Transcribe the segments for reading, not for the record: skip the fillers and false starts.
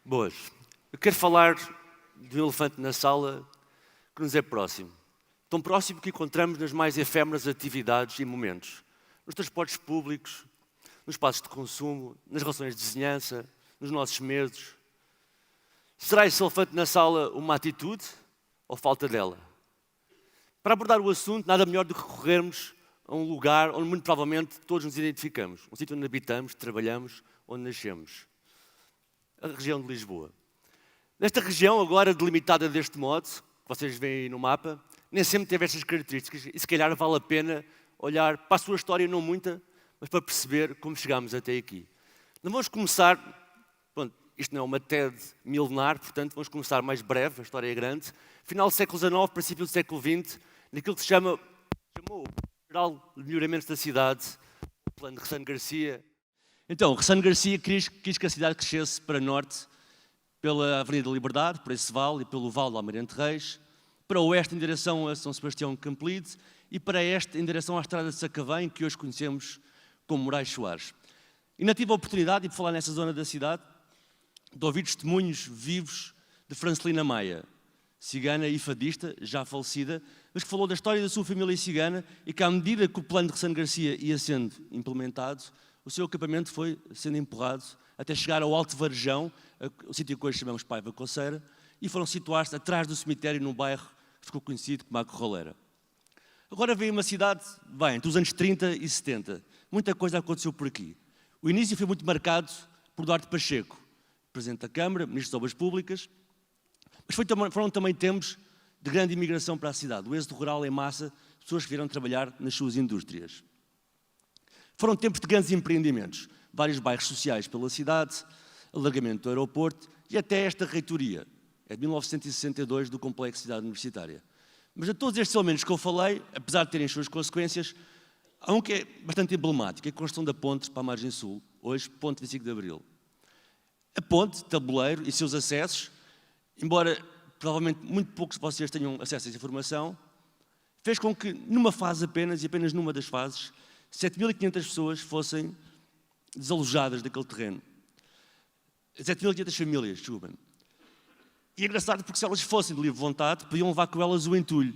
Boas. Eu quero falar de um elefante na sala que nos é próximo. Tão próximo que encontramos nas mais efêmeras atividades e momentos. Nos transportes públicos, nos espaços de consumo, nas relações de vizinhança, nos nossos medos. Será esse elefante na sala uma atitude ou falta dela? Para abordar o assunto, nada melhor do que recorrermos a um lugar onde muito provavelmente todos nos identificamos. Um sítio onde habitamos, trabalhamos, onde nascemos. A região de Lisboa. Nesta região, agora delimitada deste modo, que vocês veem aí no mapa, nem sempre teve estas características e se calhar vale a pena olhar para a sua história, não muita, mas para perceber como chegámos até aqui. Não vamos começar, pronto, isto não é uma TED milenar, portanto vamos começar mais breve, a história é grande, final do século XIX, princípio do século XX, naquilo que se chamou o Geral de Melhoramento da Cidade, o plano de Ressano Garcia. Então, Ressano Garcia quis que a cidade crescesse para norte, pela Avenida da Liberdade, por esse vale e pelo Vale do Almirante Reis, para oeste em direção a São Sebastião de Campolide e para este em direção à Estrada de Sacavém, que hoje conhecemos como Moraes Soares. E não tive a oportunidade de falar nessa zona da cidade, de ouvir testemunhos vivos de Francelina Maia, cigana e fadista, já falecida, mas que falou da história da sua família cigana e que à medida que o plano de Ressano Garcia ia sendo implementado, o seu acampamento foi sendo empurrado até chegar ao Alto Varejão, o sítio que hoje chamamos Paiva Coceira, e foram situar-se atrás do cemitério num bairro que ficou conhecido como a Corraleira. Agora vem uma cidade, entre os anos 30 e 70. Muita coisa aconteceu por aqui. O início foi muito marcado por Duarte Pacheco, Presidente da Câmara, Ministro das Obras Públicas, mas foram também tempos de grande imigração para a cidade. O êxodo rural em massa, pessoas que vieram trabalhar nas suas indústrias. Foram tempos de grandes empreendimentos, vários bairros sociais pela cidade, alargamento do aeroporto e até esta reitoria, é de 1962, do Complexo Cidade Universitária. Mas de todos estes elementos que eu falei, apesar de terem as suas consequências, há um que é bastante emblemático, é a construção da ponte para a margem sul, hoje Ponte 25 de Abril. A ponte, tabuleiro e seus acessos, embora provavelmente muito poucos de vocês tenham acesso a essa informação, fez com que, numa fase apenas, e apenas numa das fases, 7.500 pessoas fossem desalojadas daquele terreno. 7.500 famílias, desculpem. E é engraçado porque se elas fossem de livre vontade, podiam levar com elas o entulho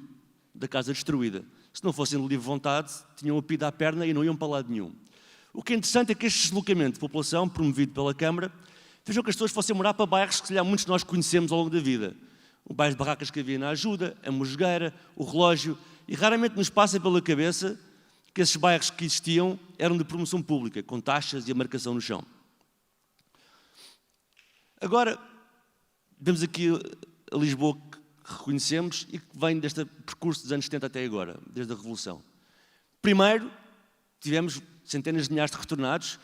da casa destruída. Se não fossem de livre vontade, tinham a pida à perna e não iam para lado nenhum. O que é interessante é que este deslocamento de população, promovido pela Câmara, fez com que as pessoas fossem morar para bairros que, se calhar, muitos de nós conhecemos ao longo da vida. O bairro de barracas que havia na Ajuda, a Mosgueira, o Relógio, e raramente nos passa pela cabeça que esses bairros que existiam eram de promoção pública, com taxas e a marcação no chão. Agora, vemos aqui a Lisboa que reconhecemos e que vem deste percurso dos anos 70 até agora, desde a Revolução. Primeiro, tivemos centenas de milhares de retornados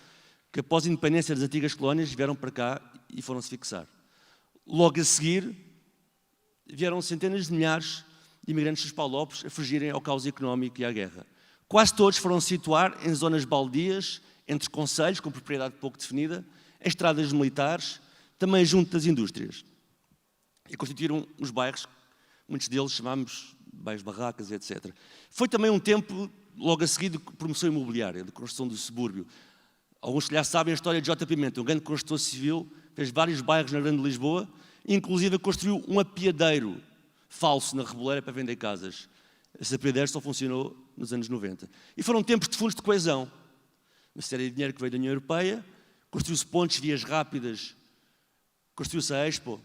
que, após a independência das antigas colónias, vieram para cá e foram-se fixar. Logo a seguir, vieram centenas de milhares de imigrantes dos Paulopes a fugirem ao caos económico e à guerra. Quase todos foram se situar em zonas baldias, entre concelhos, com propriedade pouco definida, em estradas militares, também junto das indústrias. E constituíram os bairros, muitos deles chamámos bairros barracas, etc. Foi também um tempo, logo a seguir, de promoção imobiliária, de construção do subúrbio. Alguns já sabem a história de J. Pimenta, um grande construtor civil, fez vários bairros na Grande Lisboa, e inclusive construiu um apiadeiro falso na Reboleira para vender casas. Esse apiadeiro só funcionou nos anos 90. E foram tempos de fundos de coesão. Uma série de dinheiro que veio da União Europeia, construiu-se pontes, vias rápidas, construiu-se a Expo,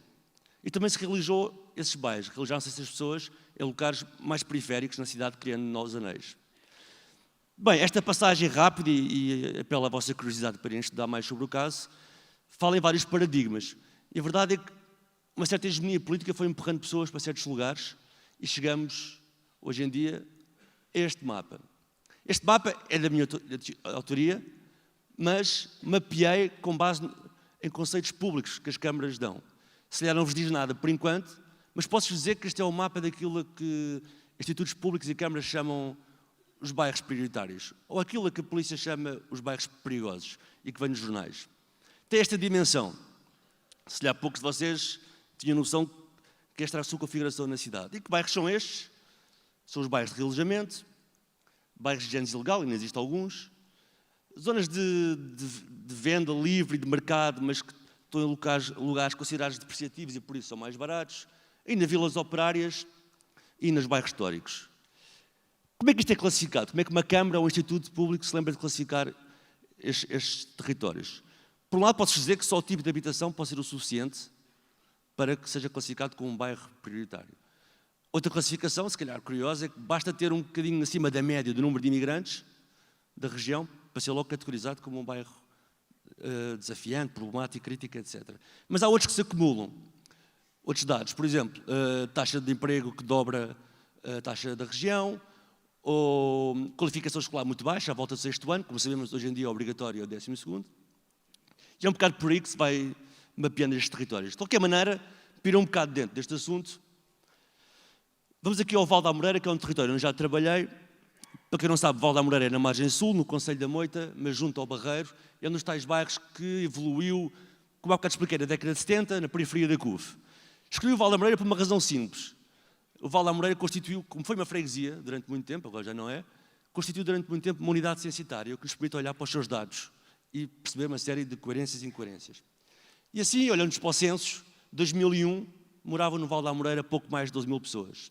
e também se realizou esses bairros, realizaram-se essas pessoas em locais mais periféricos na cidade, criando novos anéis. Bem, esta passagem rápida, e apelo à vossa curiosidade para estudar mais sobre o caso, fala em vários paradigmas. E a verdade é que uma certa hegemonia política foi empurrando pessoas para certos lugares e chegamos, hoje em dia, a este mapa. Este mapa é da minha autoria, mas mapeei com base em conceitos públicos que as câmaras dão. Se calhar não vos diz nada por enquanto, mas posso-vos dizer que este é o mapa daquilo que institutos públicos e câmaras chamam os bairros prioritários, ou aquilo que a polícia chama os bairros perigosos e que vem nos jornais. Tem esta dimensão. Se calhar poucos de vocês tinham noção que esta é a sua configuração na cidade. E que bairros são estes? São os bairros de realojamento, bairros de género ilegal, ainda existem alguns, zonas de venda livre e de mercado, mas que estão em lugares considerados depreciativos e por isso são mais baratos, ainda vilas operárias e nos bairros históricos. Como é que isto é classificado? Como é que uma Câmara ou um Instituto Público se lembra de classificar estes territórios? Por um lado, pode-se dizer que só o tipo de habitação pode ser o suficiente para que seja classificado como um bairro prioritário. Outra classificação, se calhar curiosa, é que basta ter um bocadinho acima da média do número de imigrantes da região para ser logo categorizado como um bairro desafiante, problemático, crítico, etc. Mas há outros que se acumulam. Outros dados, por exemplo, taxa de emprego que dobra a taxa da região, ou qualificação escolar muito baixa, à volta do 6º ano, como sabemos hoje em dia é obrigatório ao 12º. E é um bocado por aí que se vai mapeando estes territórios. De qualquer maneira, pira um bocado dentro deste assunto. Vamos aqui ao Val da Amoreira, que é um território onde já trabalhei. Para quem não sabe, Val da Amoreira é na margem sul, no concelho da Moita, mas junto ao Barreiro. É um dos tais bairros que evoluiu, como há bocado expliquei, na década de 70, na periferia da CUF. Escolhi o Val da Amoreira por uma razão simples. O Val da Amoreira constituiu, como foi uma freguesia durante muito tempo, agora já não é, constituiu durante muito tempo uma unidade censitária que nos permite olhar para os seus dados e perceber uma série de coerências e incoerências. E assim, olhando para os censos, 2001 moravam no Val da Amoreira pouco mais de 12 mil pessoas.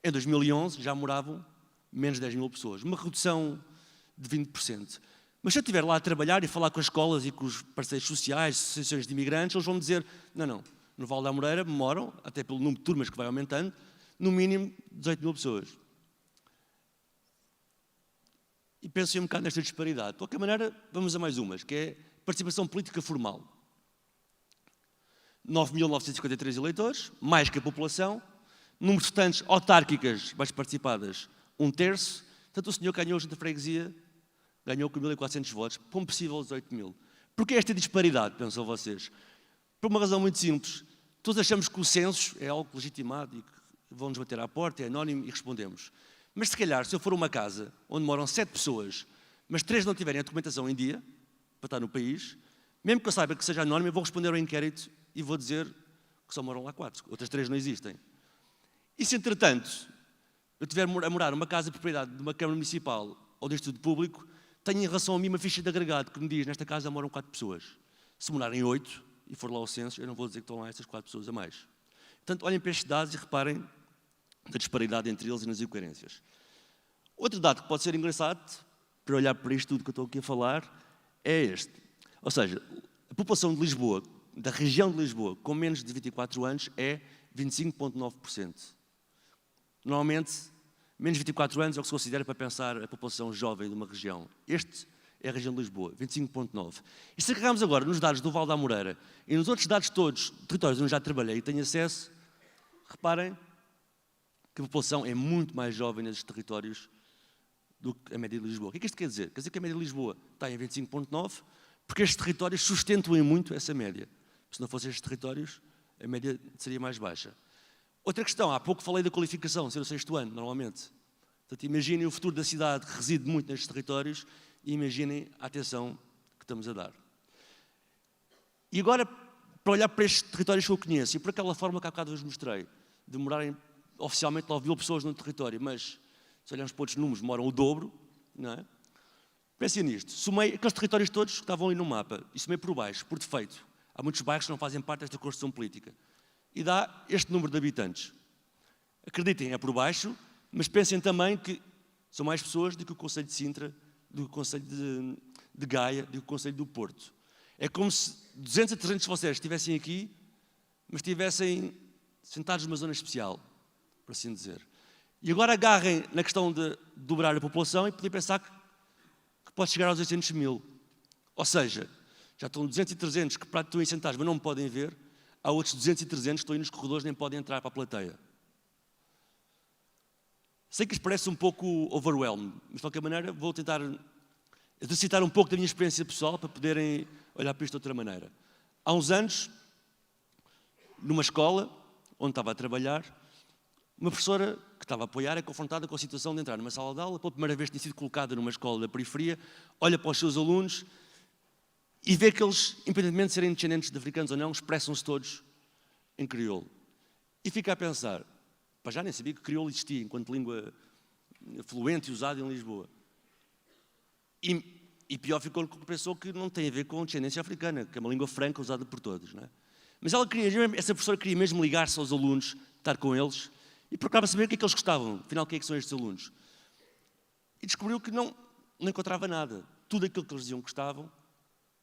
Em 2011 já moravam menos de 10 mil pessoas, uma redução de 20%. Mas se eu estiver lá a trabalhar e falar com as escolas e com os parceiros sociais, associações de imigrantes, eles vão me dizer, não, no Val da Amoreira moram, até pelo número de turmas que vai aumentando, no mínimo 18 mil pessoas. E penso um bocado nesta disparidade. De qualquer maneira, vamos a mais umas, que é participação política formal. 9.953 eleitores, mais que a população, número de votantes autárquicas mais participadas, 1/3. Portanto, o senhor que ganhou junto à freguesia ganhou com 1.400 votos, para um possível 18 mil. Porquê esta disparidade, pensam vocês? Por uma razão muito simples. Todos achamos que o censo é algo legitimado e que vão-nos bater à porta, é anónimo e respondemos. Mas se calhar, se eu for a uma casa onde moram 7 pessoas, mas 3 não tiverem a documentação em dia, para estar no país, mesmo que eu saiba que seja anónimo, eu vou responder ao inquérito e vou dizer que só moram lá 4, outras 3 não existem. E se, entretanto, eu estiver a morar numa casa de propriedade de uma Câmara Municipal ou de Instituto Público, tenho em relação a mim uma ficha de agregado que me diz, nesta casa moram 4 pessoas. Se morarem 8 e for lá ao censo, eu não vou dizer que estão lá estas 4 pessoas a mais. Portanto, olhem para estes dados e reparem na disparidade entre eles e nas incoerências. Outro dado que pode ser engraçado, para olhar para isto tudo que eu estou aqui a falar, é este. Ou seja, a população de Lisboa, da região de Lisboa, com menos de 24 anos, é 25,9%. Normalmente, menos de 24 anos é o que se considera para pensar a população jovem de uma região. Este é a região de Lisboa, 25,9%. E se carregarmos agora nos dados do Val da Amoreira e nos outros dados todos, territórios onde já trabalhei e tenho acesso, reparem que a população é muito mais jovem nesses territórios do que a média de Lisboa. O que é que isto quer dizer? Quer dizer que a média de Lisboa está em 25,9%, porque estes territórios sustentam muito essa média. Se não fossem estes territórios, a média seria mais baixa. Outra questão, há pouco falei da qualificação, ser o 6º ano, normalmente. Portanto, imaginem o futuro da cidade que reside muito nestes territórios e imaginem a atenção que estamos a dar. E agora, para olhar para estes territórios que eu conheço, e por aquela forma que há bocado vos mostrei, de morarem oficialmente 9 mil pessoas no território, mas se olharmos para outros números, moram o dobro, não é? Pensem nisto, somei aqueles territórios todos que estavam ali no mapa, e somei por baixo, por defeito. Há muitos bairros que não fazem parte desta construção política. E dá este número de habitantes. Acreditem, é por baixo, mas pensem também que são mais pessoas do que o Concelho de Sintra, do que o Concelho de Gaia, do que o Concelho do Porto. É como se 200 a 300 de vocês estivessem aqui, mas estivessem sentados numa zona especial, por assim dizer. E agora agarrem na questão de dobrar a população e podem pensar que pode chegar aos 800 mil. Ou seja, já estão 200 e 300 que estão aí sentados, mas não me podem ver. Há outros 200 e 300 que estão aí nos corredores nem podem entrar para a plateia. Sei que isto parece um pouco overwhelmed, mas de qualquer maneira vou tentar citar um pouco da minha experiência pessoal para poderem olhar para isto de outra maneira. Há uns anos, numa escola onde estava a trabalhar, uma professora que estava a apoiar é confrontada com a situação de entrar numa sala de aula, pela primeira vez tinha sido colocada numa escola da periferia, olha para os seus alunos e vê que eles, independentemente de serem descendentes de africanos ou não, expressam-se todos em crioulo. e fica a pensar, para já nem sabia que crioulo existia enquanto língua fluente e usada em Lisboa. E pior ficou que pensou que não tem a ver com descendência africana, que é uma língua franca usada por todos. Não é? Mas essa professora queria mesmo ligar-se aos alunos, estar com eles, e procurava saber o que é que eles gostavam, afinal, quem é que são estes alunos. E descobriu que não encontrava nada. Tudo aquilo que eles diziam que gostavam,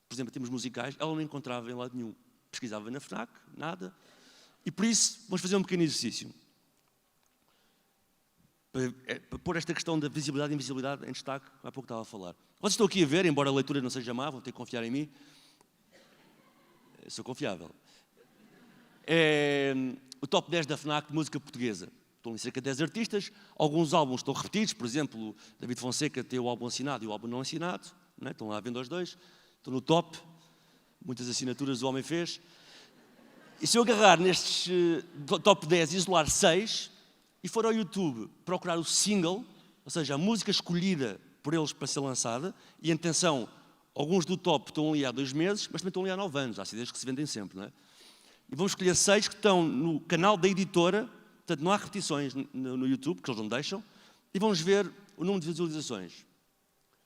por exemplo, em termos musicais, ela não encontrava em lado nenhum. Pesquisava na FNAC, nada. E por isso, vamos fazer um pequeno exercício. Para pôr esta questão da visibilidade e invisibilidade em destaque, há pouco estava a falar. Vocês estão aqui a ver, embora a leitura não seja má, vão ter que confiar em mim. Eu sou confiável. É o top 10 da FNAC de música portuguesa. Estão ali cerca de 10 artistas, alguns álbuns estão repetidos, por exemplo, David Fonseca tem o álbum assinado e o álbum não assinado, não é? Estão lá vendo os dois, estão no top, muitas assinaturas o homem fez. E se eu agarrar nestes top 10 e isolar 6, e for ao YouTube procurar o single, ou seja, a música escolhida por eles para ser lançada, e atenção, alguns do top estão ali há 2 meses, mas também estão ali há 9 anos, há CDs que se vendem sempre, não é? E vamos escolher 6 que estão no canal da editora, portanto não há repetições no YouTube, porque eles não deixam, e vamos ver o número de visualizações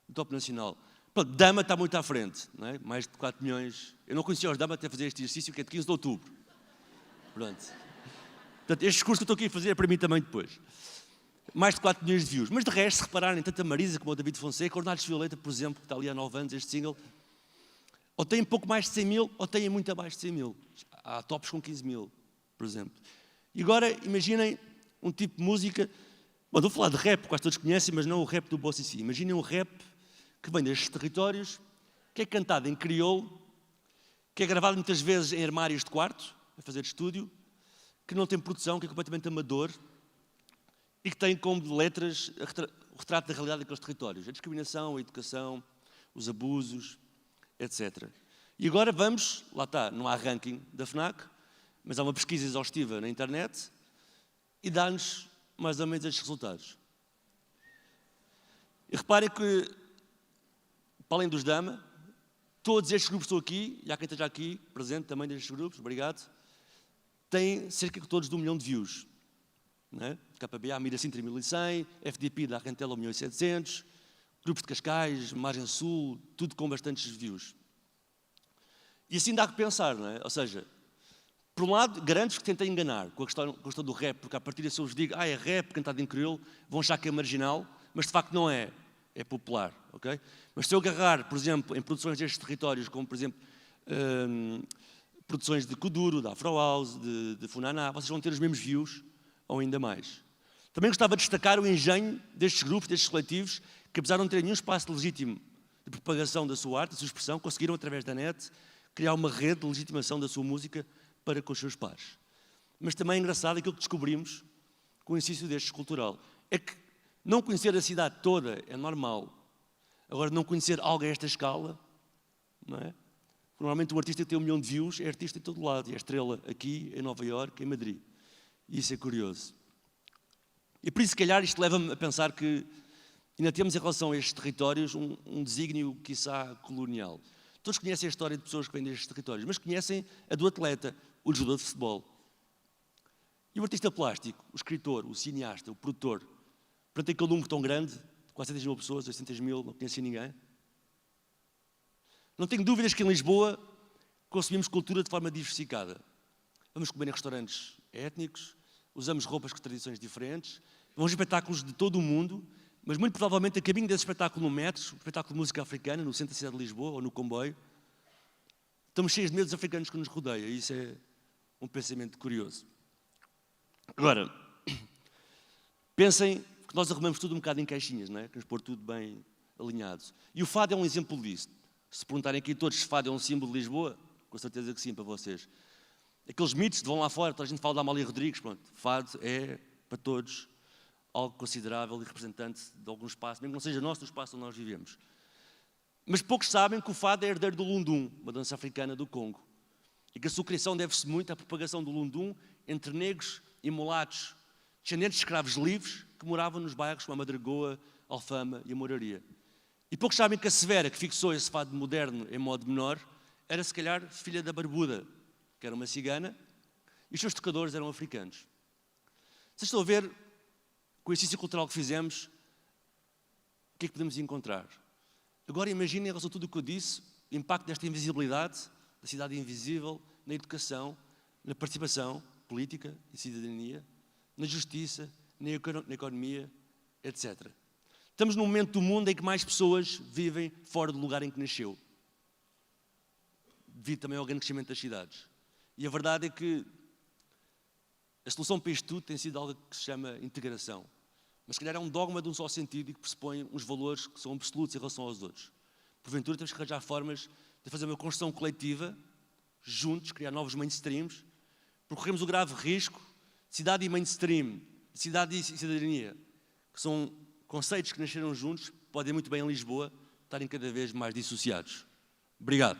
do top nacional. Pronto, Dama está muito à frente, não é? Mais de 4 milhões. Eu não conhecia os Dama até fazer este exercício, que é de 15 de outubro. Pronto. Portanto, este discurso que eu estou aqui a fazer é para mim também depois. Mais de 4 milhões de views. Mas de resto, se repararem, tanto a Marisa como o David Fonseca, Ornatos Violeta, por exemplo, que está ali há 9 anos, este single, ou têm pouco mais de 100 mil, ou têm muito abaixo de 100 mil. Há tops com 15 mil, por exemplo. E agora, imaginem um tipo de música... Bom, vou falar de rap, quase todos conhecem, mas não o rap do Bossa em si. Imaginem um rap que vem destes territórios, que é cantado em crioulo, que é gravado muitas vezes em armários de quarto, a fazer de estúdio, que não tem produção, que é completamente amador e que tem como letras o retrato da realidade daqueles territórios. A discriminação, a educação, os abusos, etc. E agora vamos, lá está, não há ranking da FNAC, mas há uma pesquisa exaustiva na internet e dá-nos mais ou menos estes resultados. E reparem que, para além dos Dama, todos estes grupos que estão aqui, e há quem esteja aqui presente também destes grupos, obrigado, têm cerca de todos de 1 milhão de views. Não é? KPBA, Miracim 3100, FDP da Rentela 1.700.000, grupos de Cascais, Margem Sul, tudo com bastantes views. E assim dá que pensar, não é? Ou seja, por um lado, garanto-vos que tentei enganar com a questão do rap, porque a partir disso eu vos digo, é rap, cantado em crioulo, vão achar que é marginal, mas de facto não é. É popular, ok? Mas se eu agarrar, por exemplo, em produções destes territórios, como por exemplo, produções de Kuduro, da Afro House, de Funaná, vocês vão ter os mesmos views, ou ainda mais. Também gostava de destacar o engenho destes grupos, destes coletivos, que apesar de não terem nenhum espaço legítimo de propagação da sua arte, da sua expressão, conseguiram, através da net, criar uma rede de legitimação da sua música para com os seus pares. Mas também é engraçado aquilo que descobrimos com o exercício deste cultural. É que não conhecer a cidade toda é normal. Agora, não conhecer algo a esta escala, não é? Normalmente um artista que tem 1 milhão de views é artista em todo lado, e é estrela aqui, em Nova Iorque, em Madrid. E isso é curioso. E por isso, se calhar, isto leva-me a pensar que ainda temos em relação a estes territórios um desígnio, quiçá, colonial. Todos conhecem a história de pessoas que vêm destes territórios, mas conhecem a do atleta, o jogador de futebol. E o artista plástico, o escritor, o cineasta, o produtor, perante aquele número tão grande, 400 mil pessoas, 800 mil, não conhecia ninguém. Não tenho dúvidas que em Lisboa consumimos cultura de forma diversificada. Vamos comer em restaurantes étnicos, usamos roupas com tradições diferentes, vamos a espetáculos de todo o mundo, mas muito provavelmente a caminho desse espetáculo no metro, espetáculo de música africana, no centro da cidade de Lisboa ou no comboio, estamos cheios de medos africanos que nos rodeiam, e isso é um pensamento curioso. Agora, pensem que nós arrumamos tudo um bocado em caixinhas, não é? Queremos pôr tudo bem alinhado. E o fado é um exemplo disso. Se perguntarem aqui todos se fado é um símbolo de Lisboa, com certeza que sim para vocês. Aqueles mitos de vão lá fora, toda a gente fala da Amália Rodrigues, pronto, fado é, para todos, algo considerável e representante de algum espaço, mesmo que não seja nosso, do espaço onde nós vivemos. Mas poucos sabem que o fado é herdeiro do Lundum, uma dança africana do Congo, e que a sua criação deve-se muito à propagação do Lundum entre negros e mulatos, descendentes de escravos livres que moravam nos bairros como a Madragoa, Alfama e a Moraria. E poucos sabem que a Severa, que fixou esse fado moderno em modo menor, era se calhar filha da Barbuda, que era uma cigana, e os seus tocadores eram africanos. Vocês estão a ver, com o exercício cultural que fizemos, o que é que podemos encontrar? Agora imaginem, em relação a tudo o que eu disse, o impacto desta invisibilidade, da cidade invisível, na educação, na participação política e cidadania, na justiça, na economia, etc. Estamos num momento do mundo em que mais pessoas vivem fora do lugar em que nasceu, devido também ao grande crescimento das cidades. E a verdade é que a solução para isto tudo tem sido algo que se chama integração. Mas se calhar é um dogma de um só sentido e que pressupõe uns valores que são absolutos em relação aos outros. Porventura temos que arranjar formas de fazer uma construção coletiva, juntos, criar novos mainstreams, porque corremos o grave risco de cidade e mainstream, de cidade e cidadania, que são conceitos que nasceram juntos, podem muito bem em Lisboa estarem cada vez mais dissociados. Obrigado.